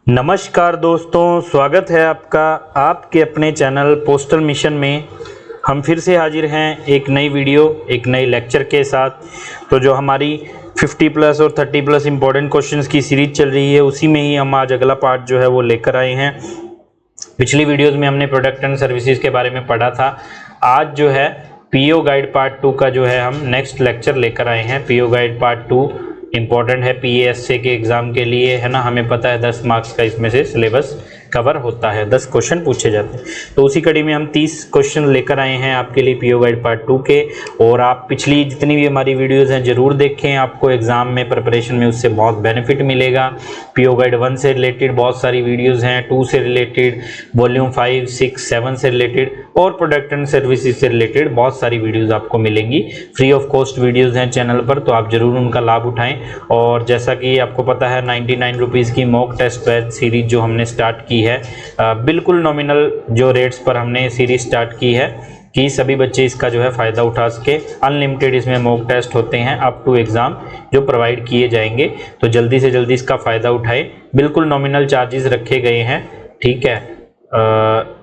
नमस्कार दोस्तों, स्वागत है आपका आपके अपने चैनल पोस्टल मिशन में। हम फिर से हाजिर हैं एक नई वीडियो एक नए लेक्चर के साथ। तो जो हमारी 50 प्लस और 30 प्लस इम्पोर्टेंट क्वेश्चंस की सीरीज चल रही है, उसी में ही हम आज अगला पार्ट जो है वो लेकर आए हैं। पिछली वीडियोस में हमने प्रोडक्ट एंड सर्विसेज के बारे में पढ़ा था। आज जो है पीओ गाइड पार्ट 2 का जो है हम नेक्स्ट लेक्चर लेकर आए हैं। पीओ गाइड पार्ट 2 इम्पॉर्टेंट है पीएएसए के एग्जाम के लिए, है ना। हमें पता है 10 मार्क्स का इसमें से सिलेबस कवर होता है, 10 क्वेश्चन पूछे जाते हैं। तो उसी कड़ी में हम 30 क्वेश्चन लेकर आए हैं आपके लिए पीओ गाइड पार्ट 2 के। और आप पिछली जितनी भी हमारी वीडियोस हैं जरूर देखें, आपको एग्जाम में प्रिपरेशन में उससे बहुत बेनिफिट मिलेगा। पीओ गाइड 1 से रिलेटेड बहुत सारी वीडियोज़ हैं, 2 से रिलेटेड, वॉल्यूम 5, 6, 7 से रिलेटेड और प्रोडक्ट एंड सर्विसेज से रिलेटेड बहुत सारी वीडियोज़ आपको मिलेंगी। फ्री ऑफ कॉस्ट वीडियोज़ हैं चैनल पर, तो आप ज़रूर उनका लाभ उठाएं। और जैसा कि आपको पता है 99 रुपीज़ की मॉक टेस्ट बैच सीरीज जो हमने स्टार्ट की है, बिल्कुल नॉमिनल जो रेट्स पर हमने सीरीज स्टार्ट की है कि सभी बच्चे इसका जो है फ़ायदा उठा सके। अनलिमिटेड इसमें मॉक टेस्ट होते हैं अप टू एग्ज़ाम जो प्रोवाइड किए जाएंगे, तो जल्दी से जल्दी इसका फ़ायदा उठाएं। बिल्कुल नॉमिनल चार्जेस रखे गए हैं, ठीक है।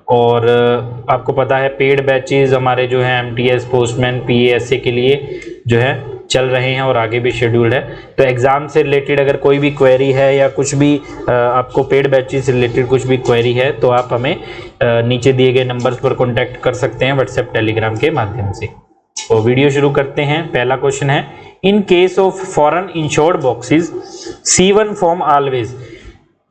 और आपको पता है पेड बैचेस हमारे जो हैं एमटीएस, पोस्टमैन, पीएएसए के लिए जो है चल रहे हैं और आगे भी शेड्यूल्ड है। तो एग्ज़ाम से रिलेटेड अगर कोई भी क्वेरी है या कुछ भी आपको पेड बैचेस से रिलेटेड कुछ भी क्वेरी है, तो आप हमें नीचे दिए गए नंबर्स पर कॉन्टैक्ट कर सकते हैं व्हाट्सएप टेलीग्राम के माध्यम से। तो वीडियो शुरू करते हैं। पहला क्वेश्चन है, इन case of foreign insured boxes C1 form always.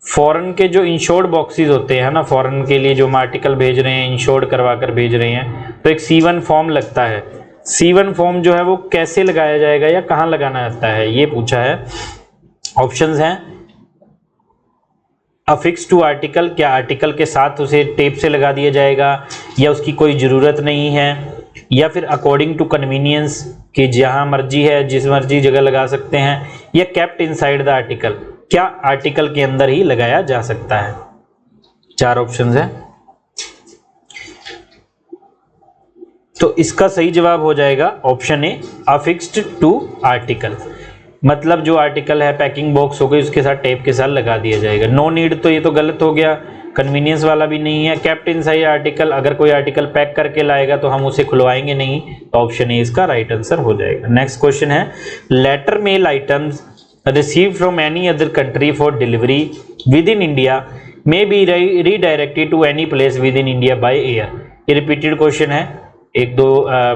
Foreign के जो इंश्योर्ड बॉक्सेस होते हैं ना, फॉरेन के लिए जो हम आर्टिकल भेज रहे हैं, इंश्योर्ड करवा कर भेज रहे हैं, तो एक C1 फॉर्म लगता है। C1 फॉर्म जो है वो कैसे लगाया जाएगा या कहाँ लगाना आता है, ये पूछा है। ऑप्शंस हैं अफिक्स टू आर्टिकल, क्या आर्टिकल के साथ उसे टेप से लगा दिया जाएगा या उसकी कोई ज़रूरत नहीं है, या फिर अकॉर्डिंग टू कन्वीनियंस कि जहाँ मर्जी है जिस मर्जी जगह लगा सकते हैं, या केप्ट इनसाइड द आर्टिकल, क्या आर्टिकल के अंदर ही लगाया जा सकता है। 4 ऑप्शंस हैं। तो इसका सही जवाब हो जाएगा ऑप्शन ए, अफिक्स्ड टू आर्टिकल। मतलब जो आर्टिकल है पैकिंग बॉक्स हो गई उसके साथ टेप के साथ लगा दिया जाएगा। नो नीड तो ये तो गलत हो गया, कन्वीनियंस वाला भी नहीं है। केप्ट इनसाइड आर्टिकल, अगर कोई आर्टिकल पैक करके लाएगा तो हम उसे खुलवाएंगे नहीं, तो ऑप्शन ए इसका राइट आंसर हो जाएगा। नेक्स्ट क्वेश्चन है, letter mail items received from any other country for delivery within India may be redirected to any place within India by air। ये रिपीटेड क्वेश्चन है, एक दो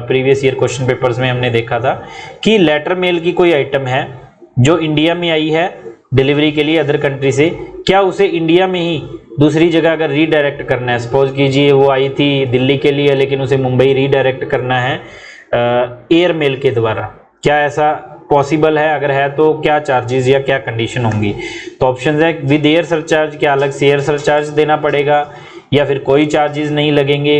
प्रीवियस ईयर क्वेश्चन पेपर्स में हमने देखा था कि लेटर मेल की कोई आइटम है जो इंडिया में आई है डिलीवरी के लिए अदर कंट्री से, क्या उसे इंडिया में ही दूसरी जगह अगर रीडायरेक्ट करना है, सपोज कीजिए वो आई थी दिल्ली के लिए लेकिन उसे मुंबई रीडायरेक्ट करना है एयर मेल के द्वारा, क्या ऐसा पॉसिबल है? अगर है तो क्या चार्जेस या क्या कंडीशन होंगी? तो ऑप्शन है विद एयर सरचार्ज, क्या अलग से एयर सरचार्ज देना पड़ेगा, या फिर कोई चार्जेस नहीं लगेंगे,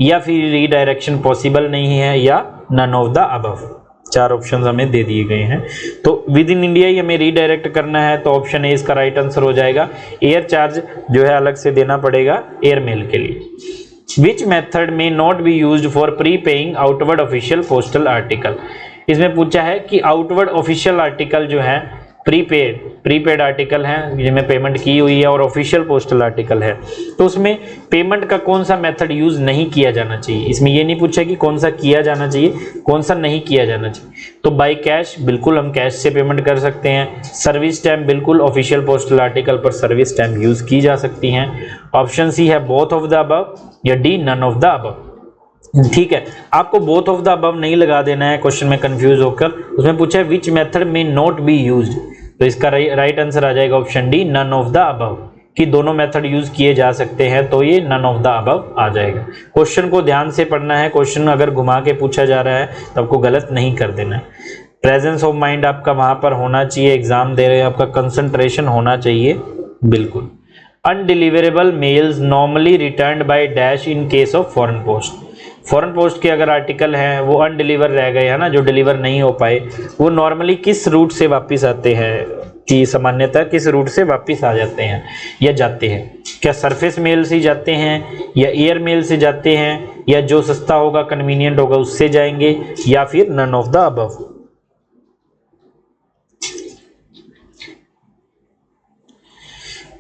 या फिर रीडायरेक्शन पॉसिबल नहीं है, या none of the above. 4 option हमें दे दिए गए हैं। तो विद इन इंडिया ही हमें रीडायरेक्ट करना है, तो ऑप्शन ए इसका राइट आंसर हो जाएगा। एयर चार्ज जो है अलग से देना पड़ेगा एयर मेल के लिए। विच मेथड में not be used for pre paying outward official postal article. इसमें पूछा है कि आउटवर्ड ऑफिशियल आर्टिकल जो है प्रीपेड आर्टिकल हैं जिनमें पेमेंट की हुई है और ऑफिशियल पोस्टल आर्टिकल है, तो उसमें पेमेंट का कौन सा मेथड यूज नहीं किया जाना चाहिए। इसमें ये नहीं पूछा कि कौन सा किया जाना चाहिए कौन सा नहीं किया जाना चाहिए। तो बाय कैश, बिल्कुल हम कैश से पेमेंट कर सकते हैं। सर्विस स्टैम्प, बिल्कुल ऑफिशियल पोस्टल आर्टिकल पर सर्विस स्टैम्प यूज की जा सकती हैं। ऑप्शन सी है बोथ ऑफ द अबव, या D none of the above. ठीक है, आपको बोथ ऑफ द अबव नहीं लगा देना है क्वेश्चन में कंफ्यूज होकर। उसमें पूछा है विच मेथड में नॉट बी यूज्ड, तो इसका राइट आंसर आ जाएगा option D none of the above, कि दोनों मेथड यूज किए जा सकते हैं, तो ये नन ऑफ द अबव आ जाएगा। क्वेश्चन को ध्यान से पढ़ना है, क्वेश्चन अगर घुमा के पूछा जा रहा है तो आपको गलत नहीं कर देना है। प्रेजेंस ऑफ माइंड आपका वहां पर होना चाहिए, एग्जाम दे रहे हैं आपका कंसंट्रेशन होना चाहिए बिल्कुल। Undeliverable mails normally returned by dash in case of foreign post. Foreign post के अगर आर्टिकल हैं वो अनडिलीवर रह गए, है ना, जो डिलीवर नहीं हो पाए, वो नॉर्मली किस रूट से वापस आते हैं, कि सामान्यतः किस रूट से वापस आ जाते हैं या जाते हैं? क्या सरफेस मेल से जाते हैं, या एयर मेल से जाते हैं, या जो सस्ता होगा कन्वीनियंट होगा उससे जाएंगे, या फिर नन ऑफ द अबव।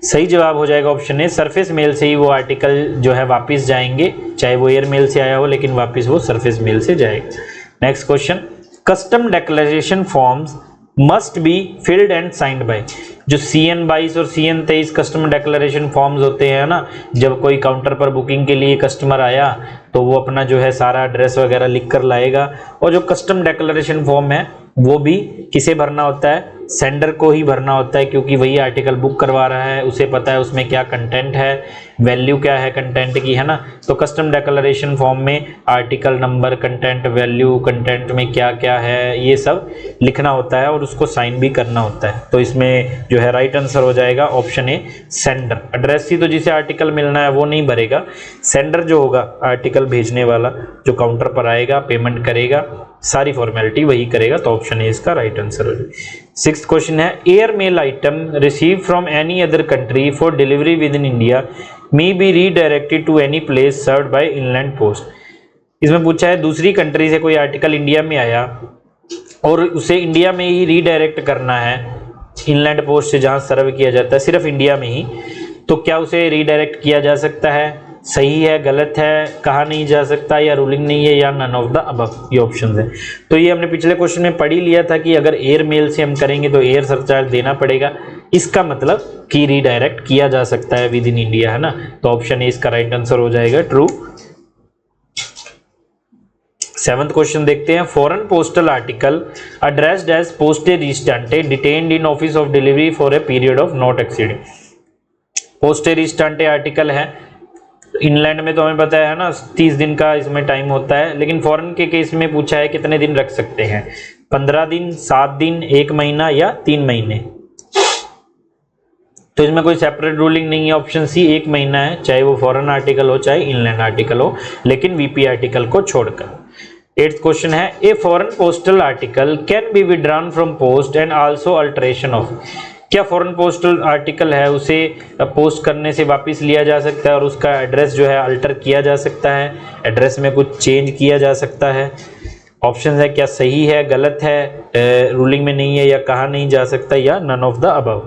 सही जवाब हो जाएगा ऑप्शन ए, सरफेस मेल से ही वो आर्टिकल जो है वापस जाएंगे, चाहे वो एयर मेल से आया हो लेकिन वापस वो सरफेस मेल से जाएगा। Next question, custom declaration forms must be filled and signed by. जो CN 22 और CN 23 कस्टम डिक्लेरेशन फॉर्म्स होते हैं ना, जब कोई काउंटर पर बुकिंग के लिए कस्टमर आया तो वो अपना जो है सारा एड्रेस वगैरह लिख कर लाएगा, और जो कस्टम डिक्लेरेशन फॉर्म है वो भी किसे भरना होता है, सेंडर को ही भरना होता है, क्योंकि वही आर्टिकल बुक करवा रहा है, उसे पता है उसमें क्या कंटेंट है, वैल्यू क्या है कंटेंट की, है ना। तो कस्टम डिक्लेरेशन फॉर्म में article number, content value, content में क्या क्या है, ये सब लिखना होता है और उसको साइन भी करना होता है। तो इसमें जो है राइट आंसर हो जाएगा ऑप्शन ए, सेंडर। एड्रेस ही तो जिसे आर्टिकल मिलना है वो नहीं भरेगा, सेंडर जो होगा आर्टिकल भेजने वाला, जो काउंटर पर आएगा, पेमेंट करेगा, सारी फॉर्मेलिटी वही करेगा। तो ऑप्शन ए इसका राइट आंसर हो जाएगा। 6th क्वेश्चन है, air mail item receive from any other country for delivery within India may be redirected to any place served by inland post. इसमें पूछा है दूसरी कंट्री से कोई आर्टिकल इंडिया में आया और उसे इंडिया में ही रीडायरेक्ट करना है, इनलैंड पोस्ट से जहां सर्व किया जाता है सिर्फ इंडिया में ही, तो क्या उसे रीडायरेक्ट किया जा सकता है? सही है, गलत है, कहा नहीं जा सकता, या रूलिंग नहीं है, या नन ऑफ द अबव, ये ऑप्शन है। तो ये हमने पिछले क्वेश्चन में पढ़ ही लिया था कि अगर एयर मेल से हम करेंगे तो एयर सरचार्ज देना पड़ेगा, इसका मतलब कि रीडायरेक्ट किया जा सकता है विद इन इंडिया, है ना। तो ऑप्शन ए इसका राइट आंसर हो जाएगा, ट्रू। 7th क्वेश्चन देखते हैं, foreign postal article addressed as poste restante detained in office of delivery for a period of not exceeding. Poste restante article है, inland में तो हमें पता है ना 30 दिन का इसमें टाइम होता है, लेकिन फॉरेन के केस में पूछा है कितने दिन रख सकते हैं, 15 दिन, 7 दिन, 1 महीना या 3 महीने। तो इसमें कोई सेपरेट रूलिंग नहीं है, ऑप्शन सी 1 महीना है, चाहे वो फॉरेन आर्टिकल हो चाहे इनलैंड आर्टिकल हो, लेकिन वीपी आर्टिकल को छोड़कर। 8th क्वेश्चन है, a foreign postal article can be withdrawn from post and also alteration of. क्या फॉरेन पोस्टल आर्टिकल है उसे पोस्ट करने से वापस लिया जा सकता है और उसका एड्रेस जो है अल्टर किया जा सकता है, एड्रेस में कुछ चेंज किया जा सकता है। ऑप्शन है क्या सही है, गलत है, रूलिंग में नहीं है, या कहा नहीं जा सकता, या नन ऑफ द अबव।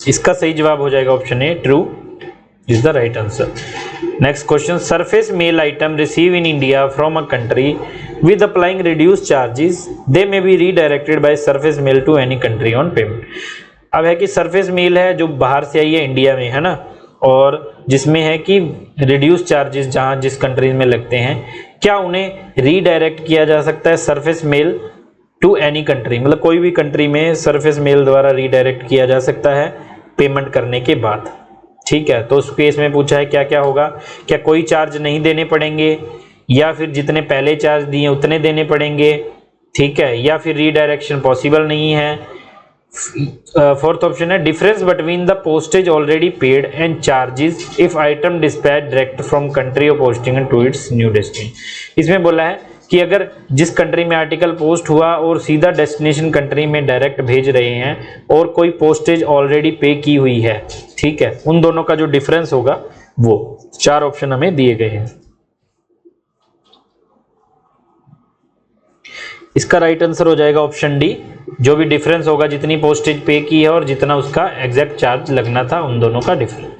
इसका सही जवाब हो जाएगा option A, true is the right answer. Next question, surface mail item receive in India from a country with applying reduced charges they may be redirected by surface mail to any country on payment। अब है कि surface mail है जो बाहर से आई है India में, है ना, और जिसमें है कि रिड्यूस चार्जेस जहां जिस कंट्रीज में लगते हैं, क्या उन्हें रीडायरेक्ट किया जा सकता है surface mail to any country, मतलब कोई भी कंट्री में सरफेस मेल द्वारा रीडायरेक्ट किया जा सकता है पेमेंट करने के बाद। ठीक है, तो उस केस में पूछा है क्या क्या होगा, क्या कोई चार्ज नहीं देने पड़ेंगे, या फिर जितने पहले चार्ज दिए उतने देने पड़ेंगे, ठीक है, या फिर रीडायरेक्शन पॉसिबल नहीं है। 4th ऑप्शन है, difference between the postage already paid and charges if item dispatch direct from country of posting to its new destination. इसमें बोला है कि अगर जिस कंट्री में आर्टिकल पोस्ट हुआ और सीधा डेस्टिनेशन कंट्री में डायरेक्ट भेज रहे हैं और कोई पोस्टेज ऑलरेडी पे की हुई है, ठीक है, उन दोनों का जो डिफरेंस होगा वो 4 ऑप्शन हमें दिए गए हैं। इसका राइट आंसर हो जाएगा ऑप्शन डी, जो भी डिफरेंस होगा, जितनी पोस्टेज पे की है और जितना उसका एग्जैक्ट चार्ज लगना था, उन दोनों का डिफरेंस।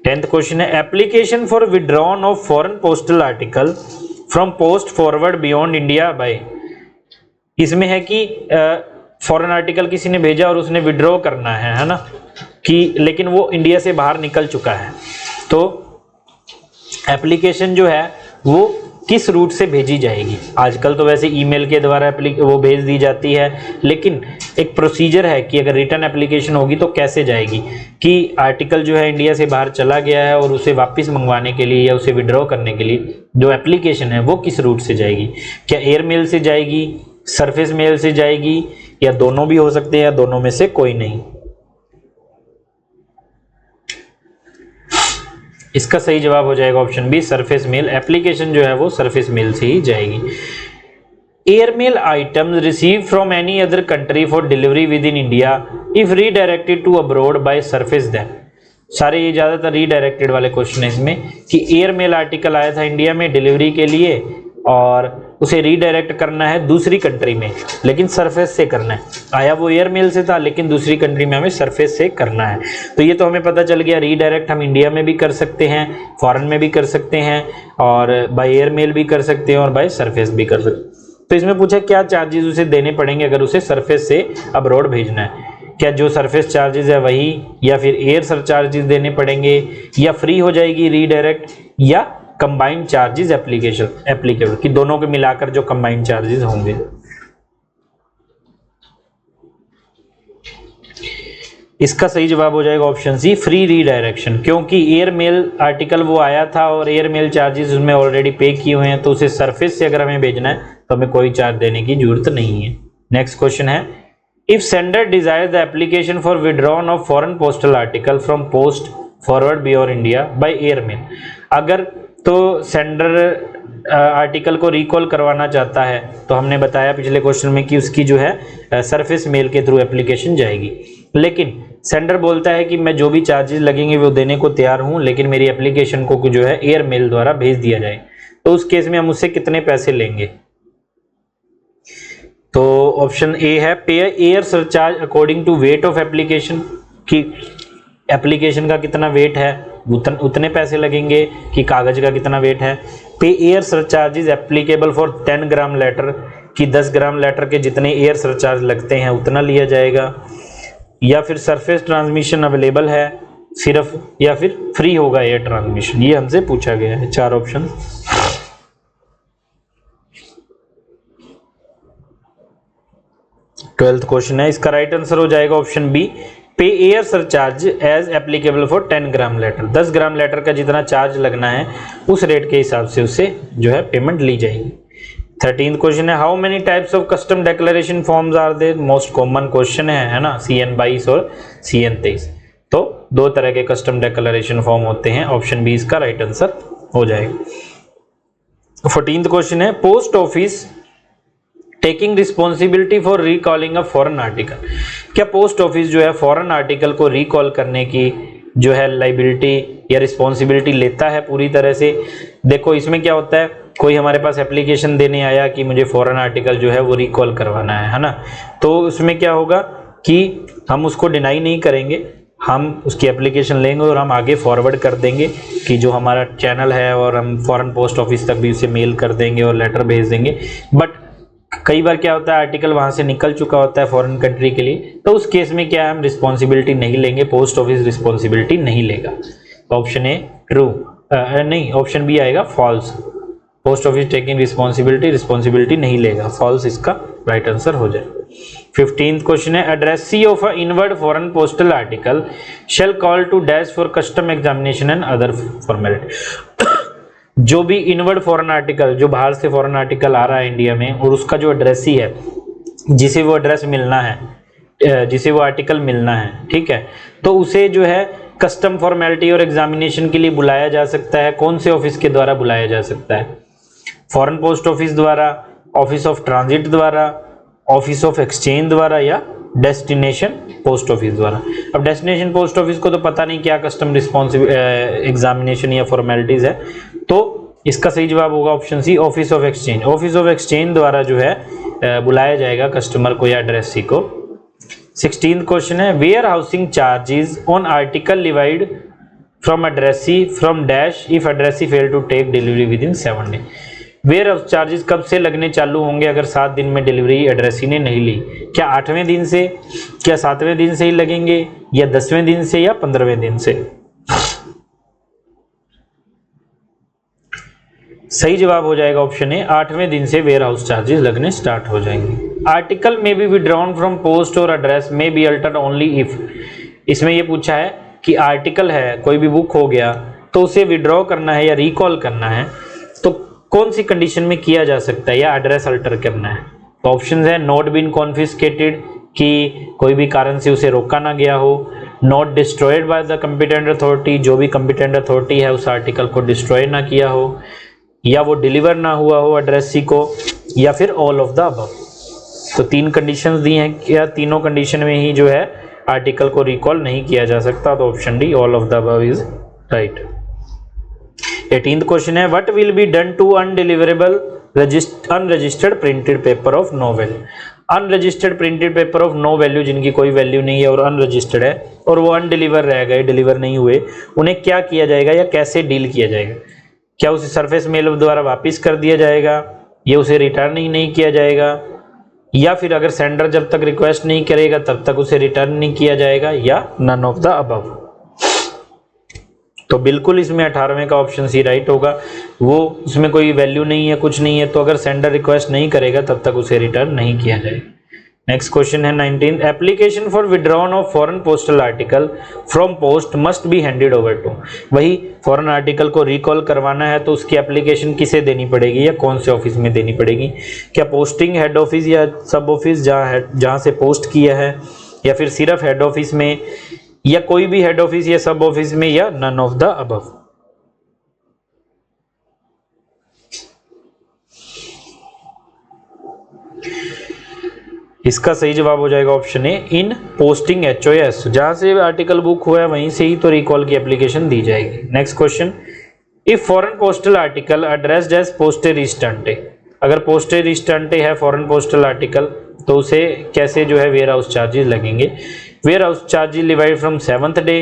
10th क्वेश्चन है, application for withdrawn of foreign postal article from post forward beyond India by. इसमें है कि फॉरेन आर्टिकल किसी ने भेजा और उसने विड्रॉ करना है ना, कि लेकिन वो इंडिया से बाहर निकल चुका है, तो एप्लीकेशन जो है वो किस रूट से भेजी जाएगी। आजकल तो वैसे ईमेल के द्वारा वो भेज दी जाती है, लेकिन एक प्रोसीजर है कि अगर रिटर्न एप्लीकेशन होगी तो कैसे जाएगी, कि आर्टिकल जो है इंडिया से बाहर चला गया है और उसे वापस मंगवाने के लिए या उसे विड्रॉ करने के लिए जो एप्लीकेशन है वो किस रूट से जाएगी। क्या एयर मेल से जाएगी, सरफेस मेल से जाएगी, या दोनों भी हो सकते हैं, या दोनों में से कोई नहीं। इसका सही जवाब हो जाएगा option B, surface mail. Application जो है वो सरफेस मेल से ही जाएगी। Air mail items receive from any other country for delivery within India if redirected to abroad by surface then. सारे ये ज्यादातर रीडायरेक्टेड वाले क्वेश्चन है इसमें, कि एयर मेल आर्टिकल आया था इंडिया में डिलीवरी के लिए और उसे रीडायरेक्ट करना है दूसरी कंट्री में, लेकिन सरफेस से करना है। आया वो एयरमेल से था, लेकिन दूसरी कंट्री में हमें सरफेस से करना है। तो ये तो हमें पता चल गया, रीडायरेक्ट हम इंडिया में भी कर सकते हैं, फॉरेन में भी कर सकते हैं, और बाय एयरमेल भी कर सकते हैं, और बाय सरफेस भी कर सकते हैं। तो इसमें पूछा क्या चार्जेस उसे देने पड़ेंगे अगर उसे सरफेस से अब्रॉड भेजना है। क्या जो सरफेस चार्जेस है वही, या फिर एयर सरचार्जेस देने पड़ेंगे, या फ्री हो जाएगी रीडायरेक्ट, या कंबाइंड चार्जेस एप्लीकेबल, कि दोनों के मिलाकर जो कंबाइंड चार्जेस होंगे। इसका सही जवाब हो जाएगा ऑप्शन सी, फ्री रीडायरेक्शन, क्योंकि एयरमेल आर्टिकल वो आया था और एयरमेल चार्जेस उसमें ऑलरेडी पे किए हुए हैं, तो उसे सरफेस से अगर हमें भेजना है तो हमें कोई चार्ज देने की जरूरत नहीं है। नेक्स्ट क्वेश्चन है, if sender desire the application for withdrawn of foreign postal article from post forward बियोर इंडिया बाय एयरमेल, अगर तो सेंडर आर्टिकल को रिकॉल करवाना चाहता है, तो हमने बताया पिछले क्वेश्चन में कि उसकी जो है सरफेस मेल के थ्रू एप्लीकेशन जाएगी, लेकिन सेंडर बोलता है कि मैं जो भी चार्जेस लगेंगे वो देने को तैयार हूं, लेकिन मेरी एप्लीकेशन को जो है एयर मेल द्वारा भेज दिया जाए, तो उस केस में हम उससे कितने पैसे लेंगे। तो ऑप्शन ए है, pay air surcharge according to weight of application, कि एप्लीकेशन का कितना वेट है उतने पैसे लगेंगे, कि कागज का कितना वेट है। Pay air surcharges applicable for 10 gram letter, कि 10 ग्राम लेटर के जितने एयर सरचार्ज लगते हैं उतना लिया जाएगा, या फिर सरफेस ट्रांसमिशन अवेलेबल है सिर्फ, या फिर फ्री होगा एयर ट्रांसमिशन। ये हमसे पूछा गया है, 4 ऑप्शन। ट्वेल्थ क्वेश्चन है, इसका राइट आंसर हो जाएगा option B, pay air surcharge as applicable for 10 gram letter, 10 gram letter का जितना चार्ज लगना है उस रेट के हिसाब से उससे जो है पेमेंट ली जाएगी। 13th क्वेश्चन है, how many types of custom declaration forms are there, most common question है ना, CN 22 और CN 23। तो 2 तरह के कस्टम डिक्लेरेशन फॉर्म होते हैं, ऑप्शन बी इसका राइट आंसर हो जाएगा। 14th क्वेश्चन है, post office taking responsibility for recalling a foreign article, क्या पोस्ट ऑफिस जो है फॉरेन आर्टिकल को रिकॉल करने की जो है लाइबिलिटी या रिस्पॉन्सिबिलिटी लेता है पूरी तरह से। देखो इसमें क्या होता है, कोई हमारे पास एप्लीकेशन देने आया कि मुझे फॉरेन आर्टिकल जो है वो रिकॉल करवाना है ना, तो उसमें क्या होगा कि हम उसको डिनाई नहीं करेंगे, हम उसकी एप्लीकेशन लेंगे और हम आगे फॉरवर्ड कर देंगे कि जो हमारा चैनल है, और हम फॉरेन पोस्ट ऑफिस तक भी उसे मेल कर देंगे और लेटर भेज देंगे। बट कई बार क्या होता है, आर्टिकल वहां से निकल चुका होता है फॉरेन कंट्री के लिए, तो उस केस में क्या है, हम रिस्पॉन्सिबिलिटी नहीं लेंगे, पोस्ट ऑफिस रिस्पॉन्सिबिलिटी नहीं लेगा। ऑप्शन ए ट्रू, नहीं ऑप्शन बी आएगा false, post office taking responsibility नहीं लेगा, फॉल्स इसका राइट आंसर हो जाए। 15th क्वेश्चन है, addressee of a inward foreign postal article shall call to dash for custom examination and other formality, जो भी इनवर्ड फॉरेन आर्टिकल, जो बाहर से फॉरेन आर्टिकल आ रहा है इंडिया में, और उसका जो एड्रेसी है, जिसे वो एड्रेस मिलना है, जिसे वो आर्टिकल मिलना है, ठीक है, तो उसे जो है कस्टम फॉर्मेलिटी और एग्जामिनेशन के लिए बुलाया जा सकता है। कौन से ऑफिस के द्वारा बुलाया जा सकता है, फॉरेन पोस्ट ऑफिस द्वारा, ऑफिस ऑफ ट्रांजिट द्वारा, ऑफिस ऑफ एक्सचेंज द्वारा, या डेस्टिनेशन पोस्ट ऑफिस द्वारा। अब डेस्टिनेशन पोस्ट ऑफिस को तो पता नहीं क्या कस्टम एग्जामिनेशन या फॉर्मेलिटीज है, तो इसका सही जवाब होगा option C, office of exchange. Office of exchange द्वारा जो है बुलाया जाएगा कस्टमर को या एड्रेसी को। 16th क्वेश्चन है, warehousing charges on article divide from addressee from dash if addressee fail to take delivery within 7 day. Warehouse charges कब से लगने चालू होंगे अगर 7 दिन में डिलीवरी एड्रेसी ने नहीं ली, क्या 8वें दिन से, क्या 7वें दिन से ही लगेंगे, या 10वें दिन से, या 15वें दिन से। सही जवाब हो जाएगा ऑप्शन ए, 8वें दिन से वेयर हाउस चार्जेस लगने स्टार्ट हो जाएंगे। आर्टिकल में बी विड्रॉन फ्रॉम पोस्ट और एड्रेस में बी अल्टर्ड ओनली इफ, इसमें यह पूछा है कि आर्टिकल है, कोई भी बुक हो गया, तो उसे विड्रॉ करना है या रिकॉल करना है, तो कौन सी कंडीशन में किया जा सकता है, या एड्रेस अल्टर करना है। तो ऑप्शन है, नॉट बीन कॉन्फिस्केटेड, कि कोई भी कारण से उसे रोका ना गया हो, not destroyed by the competent authority, जो भी कंपिटेंट अथॉरिटी है उस आर्टिकल को डिस्ट्रॉय ना किया हो, या वो डिलीवर ना हुआ हो एड्रेसी को, या फिर ऑल ऑफ द अबव। तो 3 कंडीशंस दी हैं, क्या तीनों कंडीशन में ही जो है आर्टिकल को रिकॉल नहीं किया जा सकता, तो option D all of the above is right. 18th question है, what will be done to undeliverable unregistered printed paper of no value. Unregistered printed paper of no value, जिनकी कोई वैल्यू नहीं है और अनरजिस्टर्ड है और वो अनडिलीवर रह गए, डिलीवर नहीं हुए, उन्हें क्या किया जाएगा या कैसे डील किया जाएगा? क्या उसे सरफेस मेल द्वारा वापस कर दिया जाएगा, या उसे रिटर्न ही नहीं किया जाएगा, या फिर अगर सेंडर जब तक रिक्वेस्ट नहीं करेगा तब तक उसे रिटर्न नहीं किया जाएगा, या नन ऑफ द अबव? तो बिल्कुल इसमें 18वें का ऑप्शन सी राइट होगा। वो उसमें कोई वैल्यू नहीं है, कुछ नहीं है, तो अगर सेंडर रिक्वेस्ट नहीं करेगा तब तक उसे रिटर्न नहीं किया जाएगा। नेक्स्ट क्वेश्चन है 19, application for withdrawn of foreign postal article from post must be handed over to. वही फॉरेन आर्टिकल को रिकॉल करवाना है तो उसकी एप्लीकेशन किसे देनी पड़ेगी या कौन से ऑफिस में देनी पड़ेगी? क्या पोस्टिंग हेड ऑफिस या सब ऑफिस जहाँ से पोस्ट किया है, या फिर सिर्फ हेड ऑफिस में, या कोई भी हेड ऑफिस या सब ऑफिस में, या नन ऑफ द अबव? इसका सही जवाब हो जाएगा ऑप्शन ए, इन पोस्टिंग HOS। जहां से आर्टिकल बुक हुआ है वहीं से ही तो रिकॉल की एप्लीकेशन दी जाएगी। Next question, if foreign postal article addressed as poste restante. अगर पोस्टे रिस्टेंटे है फॉरेन पोस्टल आर्टिकल तो उसे कैसे जो है वेयर हाउस चार्जेस लगेंगे? Warehouse charges divide from 7th day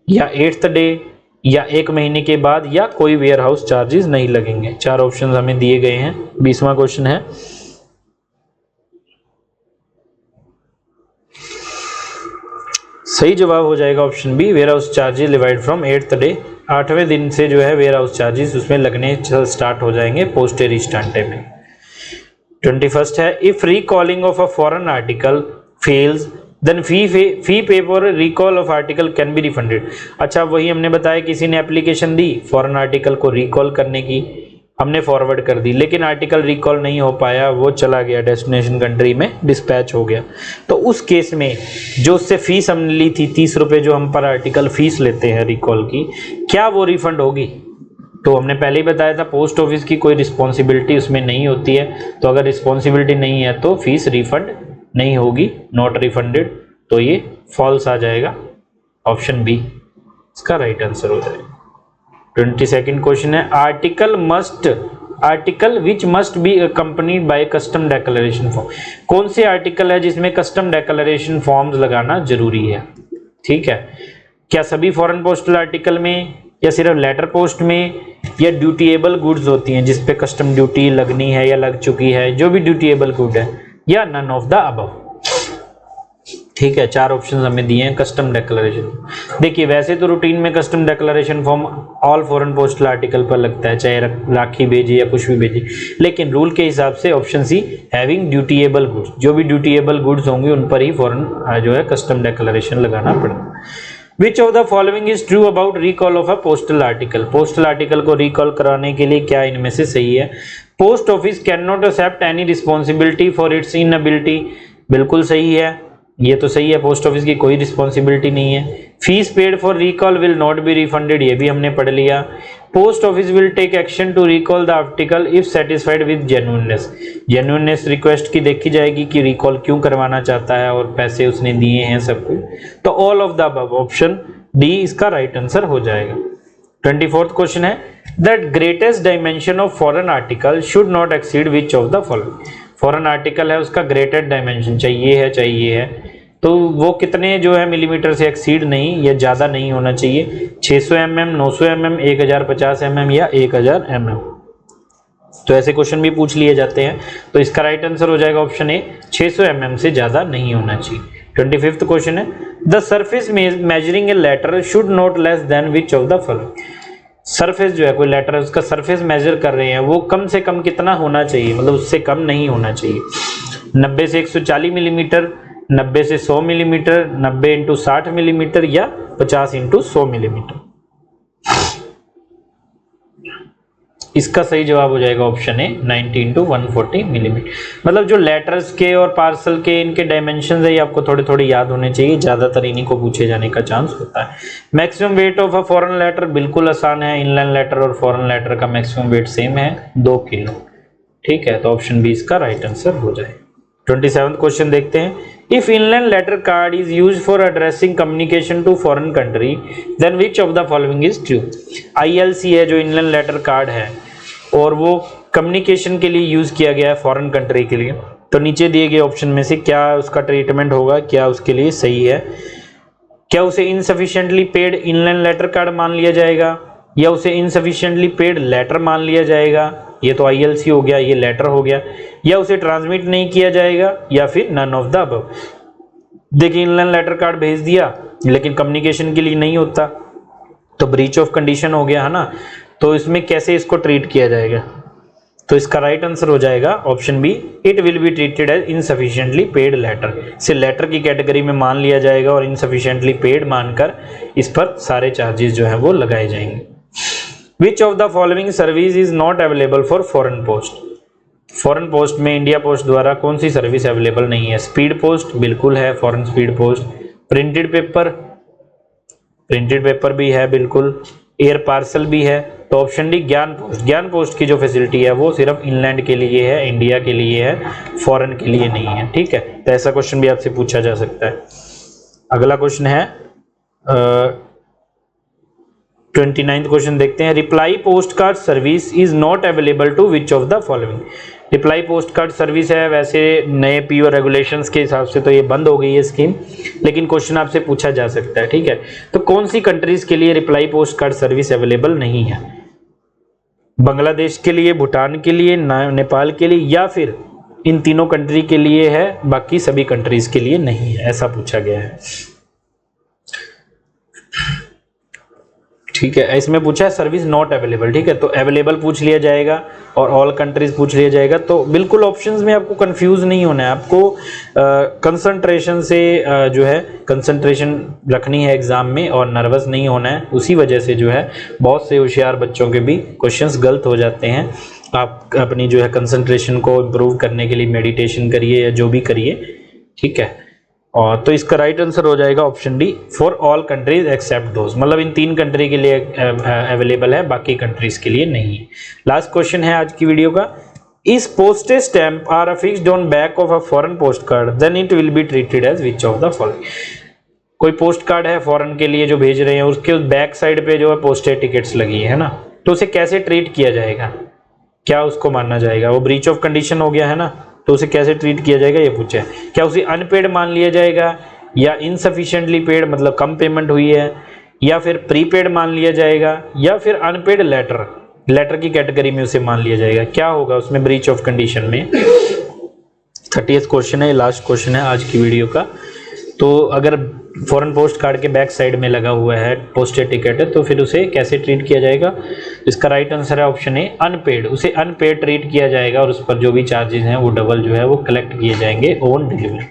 या 8th डे या 1 महीने के बाद, या कोई वेयर हाउस चार्जेस नहीं लगेंगे। 4 ऑप्शन हमें दिए गए हैं। 20वां क्वेश्चन है, सही जवाब हो जाएगा option B, warehouse charges divide from 8th day. 8वें दिन से जो है वेयर हाउस चार्जेस उसमें लगने स्टार्ट हो जाएंगे पोस्टे रिस्टेंटे में। 21st है, if recalling of a foreign article fails then fee pay for recall of article can be refunded. अच्छा, वही हमने बताया किसी ने एप्लीकेशन दी फॉरेन आर्टिकल को रिकॉल करने की, हमने फॉरवर्ड कर दी, लेकिन आर्टिकल रिकॉल नहीं हो पाया, वो चला गया डेस्टिनेशन कंट्री में, डिस्पैच हो गया। तो उस केस में जो उससे फीस हमने ली थी 30 रुपये, जो हम पर आर्टिकल फीस लेते हैं रिकॉल की, क्या वो रिफंड होगी? तो हमने पहले ही बताया था पोस्ट ऑफिस की कोई रिस्पॉन्सिबिलिटी उसमें नहीं होती है, तो अगर रिस्पॉन्सिबिलिटी नहीं है तो फीस रिफंड नहीं होगी, नॉट रिफंडेड। तो ये फॉल्स आ जाएगा, ऑप्शन बी इसका राइट आंसर हो जाएगा। 22nd क्वेश्चन है, article which must be accompanied by custom declaration form. कौन से आर्टिकल है जिसमें कस्टम डेक्लेरेशन फॉर्म्स लगाना जरूरी है? ठीक है, क्या सभी फॉरेन पोस्टल आर्टिकल में, या सिर्फ लेटर पोस्ट में, या ड्यूटीएबल गुड्स होती हैं जिस पे कस्टम ड्यूटी लगनी है या लग चुकी है, जो भी ड्यूटीएबल गुड है, या नन ऑफ द अबव? ठीक है, 4 ऑप्शन हमें दिए हैं कस्टम डेक्लेरेशन। देखिए, वैसे तो रूटीन में custom declaration form all foreign postal article पर लगता है, चाहे राखी भेजे या कुछ भी भेजे, लेकिन रूल के हिसाब से option C, having dutiable goods, जो भी ड्यूटीएबल गुड्स होंगे उन पर ही फॉरेन जो है कस्टम डेक्लेरेशन लगाना पड़ता है। Which of the following is true about recall of a postal article? Postal article को रिकॉल कराने के लिए क्या इनमें से सही है? Post office can not accept any responsibility for its inability, बिल्कुल सही है, ये तो सही है, पोस्ट ऑफिस की कोई रिस्पॉन्सिबिलिटी नहीं है। Fees paid for recall will not be refunded, ये भी हमने पढ़ लिया। Post office will take action to recall the article if satisfied with genuineness, genuineness request की देखी जाएगी कि रिकॉल क्यों करवाना चाहता है और पैसे उसने दिए हैं सब कुछ। तो all of the above, option D इसका राइट आंसर हो जाएगा। 24th क्वेश्चन है, that greatest dimension of foreign article should not exceed which of the following. Foreign article है, उसका ग्रेटेड डायमेंशन चाहिए है, तो वो कितने जो है मिलीमीटर से एक्सीड नहीं या ज़्यादा नहीं होना चाहिए? 600 mm, 900 mm, 1050 mm या 1000 mm। तो ऐसे क्वेश्चन भी पूछ लिए जाते हैं, तो इसका राइट आंसर हो जाएगा ऑप्शन ए, 600 mm से ज़्यादा नहीं होना चाहिए। 25th क्वेश्चन है, the surface measuring a letter should not less than which of the following. Surface जो है, कोई लेटर है उसका सरफेस मेजर कर रहे हैं, वो कम से कम कितना होना चाहिए, मतलब उससे कम नहीं होना चाहिए। 90 से 140 मिलीमीटर, 90 से 100 मिलीमीटर, 90 × 60 मिलीमीटर, या 50 × 100 मिलीमीटर। इसका सही जवाब हो जाएगा ऑप्शन है 90 × 140 मिलीमीटर। मतलब जो लेटर्स के और पार्सल के इनके डायमेंशन है ये आपको थोड़े थोड़े याद होने चाहिए, ज्यादातर इन्हीं को पूछे जाने का चांस होता है। Maximum weight of a foreign letter बिल्कुल आसान है, इनलैंड लेटर और फॉरेन लेटर का मैक्सिमम वेट सेम है, 2 किलो। ठीक है, तो ऑप्शन बी इसका राइट आंसर हो जाए। 27th क्वेश्चन देखते हैं, if inland letter card is used for addressing communication to foreign country then which of the following is true. ILC है जो इनलैंड लेटर कार्ड है और वो कम्युनिकेशन के लिए यूज किया गया है फॉरेन कंट्री के लिए, तो नीचे दिए गए ऑप्शन में से क्या उसका ट्रीटमेंट होगा, क्या उसके लिए सही है। क्या उसे इनसफिशिएंटली पेड इनलैंड लेटर कार्ड मान लिया जाएगा, या उसे इनसफिशिएंटली पेड लेटर मान लिया जाएगा, ये तो ILC हो गया, ये लेटर हो गया, या उसे ट्रांसमिट नहीं किया जाएगा, या फिर नन ऑफ द अबव। देखिए इनलैंड लेटर कार्ड भेज दिया लेकिन कम्युनिकेशन के लिए नहीं होता, तो ब्रीच ऑफ कंडीशन हो गया है ना। तो इसमें कैसे इसको ट्रीट किया जाएगा, तो इसका राइट आंसर हो जाएगा option B, it will be treated as insufficiently paid letter. इसे लेटर की कैटेगरी में मान लिया जाएगा और इनसफिशिएंटली पेड मानकर इस पर सारे चार्जेस जो है वो लगाए जाएंगे। विच of the following service is not available for foreign post. Foreign post में इंडिया पोस्ट द्वारा कौन सी सर्विस अवेलेबल नहीं है। स्पीड पोस्ट बिल्कुल है, foreign speed post. Printed paper भी है बिल्कुल। एयर पार्सल भी है। तो ऑप्शन डी ज्ञान पोस्ट। ज्ञान पोस्ट की जो फैसिलिटी है वो सिर्फ इनलैंड के लिए है, इंडिया के लिए है, फॉरेन के लिए नहीं है। ठीक है, तो ऐसा क्वेश्चन भी आपसे पूछा जा सकता है। अगला क्वेश्चन है 29th क्वेश्चन देखते हैं। Reply post card service is not available to which of the following. Reply post card service है, वैसे नए PO रेगुलेशंस के हिसाब से तो ये बंद हो गई है स्कीम, लेकिन क्वेश्चन आपसे पूछा जा सकता है। ठीक है, तो कौन सी कंट्रीज के लिए reply post card service available नहीं है। बांग्लादेश के लिए, भूटान के लिए, नेपाल के लिए, या फिर इन तीनों कंट्री के लिए है, बाकी सभी कंट्रीज के लिए नहीं है, ऐसा पूछा गया है। ठीक है, इसमें पूछा है सर्विस नॉट अवेलेबल। ठीक है, तो अवेलेबल पूछ लिया जाएगा और ऑल कंट्रीज पूछ लिया जाएगा। तो बिल्कुल ऑप्शंस में आपको कंफ्यूज नहीं होना है, आपको कंसंट्रेशन से जो है कंसंट्रेशन रखनी है एग्जाम में और नर्वस नहीं होना है। उसी वजह से जो है बहुत से होशियार बच्चों के भी क्वेश्चंस गलत हो जाते हैं। आप अपनी जो है कंसंट्रेशन को इम्प्रूव करने के लिए मेडिटेशन करिए या जो भी करिए। ठीक है, और तो इसका राइट आंसर हो जाएगा option D, for all countries except those. मतलब इन 3 कंट्री के लिए अवेलेबल है, बाकी कंट्रीज के लिए नहीं है। लास्ट क्वेश्चन है आज की वीडियो का। इस postage stamp are affixed on back of a foreign post card, then it will be treated as which of the following. कोई पोस्ट कार्ड है फॉरेन के लिए जो भेज रहे हैं, उसके उस बैक साइड पे जो है पोस्टेज टिकट्स लगी है ना, तो उसे कैसे ट्रीट किया जाएगा, क्या उसको माना जाएगा। वो ब्रीच ऑफ कंडीशन हो गया है ना, तो उसे कैसे ट्रीट किया जाएगा ये पूछा है। क्या उसे अनपेड मान लिया जाएगा, या इनसफिशिएंटली पेड मतलब कम पेमेंट हुई है, या फिर प्रीपेड मान लिया जाएगा, या फिर अनपेड लेटर की कैटेगरी में उसे मान लिया जाएगा। क्या होगा उसमें ब्रीच ऑफ कंडीशन में। 30th क्वेश्चन है, लास्ट क्वेश्चन है आज की वीडियो का। तो अगर फॉरेन पोस्ट कार्ड के बैक साइड में लगा हुआ है पोस्टेड टिकट है, तो फिर उसे कैसे ट्रीट किया जाएगा। इसका राइट आंसर है ऑप्शन ए, अनपेड। उसे अनपेड ट्रीट किया जाएगा और उस पर जो भी चार्जेस हैं वो डबल जो है वो कलेक्ट किए जाएंगे ऑन डिलीवरी।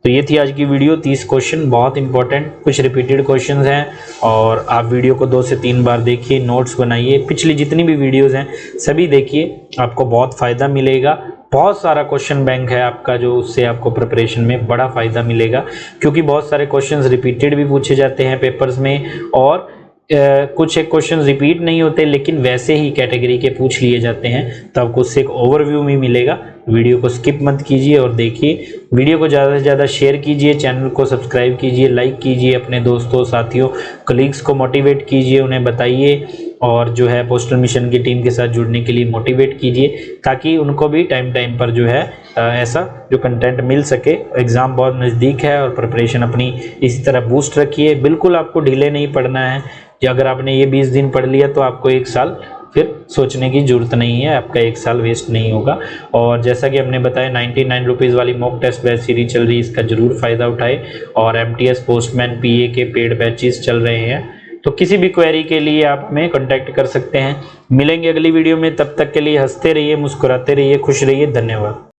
तो ये थी आज की वीडियो। 30 क्वेश्चन बहुत इंपॉर्टेंट, कुछ रिपीटेड क्वेश्चंस हैं और आप वीडियो को 2 से 3 बार देखिए, नोट्स बनाइए, पिछली जितनी भी वीडियोस हैं सभी देखिए, आपको बहुत फ़ायदा मिलेगा। बहुत सारा क्वेश्चन बैंक है आपका, जो उससे आपको प्रिपरेशन में बड़ा फ़ायदा मिलेगा, क्योंकि बहुत सारे क्वेश्चंस रिपीटेड भी पूछे जाते हैं पेपर्स में, और कुछ एक क्वेश्चन रिपीट नहीं होते लेकिन वैसे ही कैटेगरी के पूछ लिए जाते हैं, तो आपको उससे एक ओवरव्यू भी मिलेगा। वीडियो को स्किप मत कीजिए और देखिए। वीडियो को ज़्यादा से ज़्यादा शेयर कीजिए, चैनल को सब्सक्राइब कीजिए, लाइक कीजिए, अपने दोस्तों, साथियों, कलीग्स को मोटिवेट कीजिए, उन्हें बताइए, और जो है पोस्टल मिशन की टीम के साथ जुड़ने के लिए मोटिवेट कीजिए, ताकि उनको भी टाइम पर जो है ऐसा जो कंटेंट मिल सके। एग्ज़ाम बहुत नज़दीक है और प्रिपरेशन अपनी इसी तरह बूस्ट रखिए। बिल्कुल आपको ढीले नहीं पड़ना है, कि अगर आपने ये 20 दिन पढ़ लिया तो आपको 1 साल फिर सोचने की ज़रूरत नहीं है, आपका 1 साल वेस्ट नहीं होगा। और जैसा कि हमने बताया 99 रुपीज़ वाली मॉक टेस्ट बैच सीरीज चल रही है, इसका ज़रूर फ़ायदा उठाए। और MTS पोस्टमैन PA के पेड बैचेस चल रहे हैं, तो किसी भी क्वेरी के लिए आप हमें कॉन्टैक्ट कर सकते हैं। मिलेंगे अगली वीडियो में, तब तक के लिए हंसते रहिए, मुस्कुराते रहिए, खुश रहिए। धन्यवाद।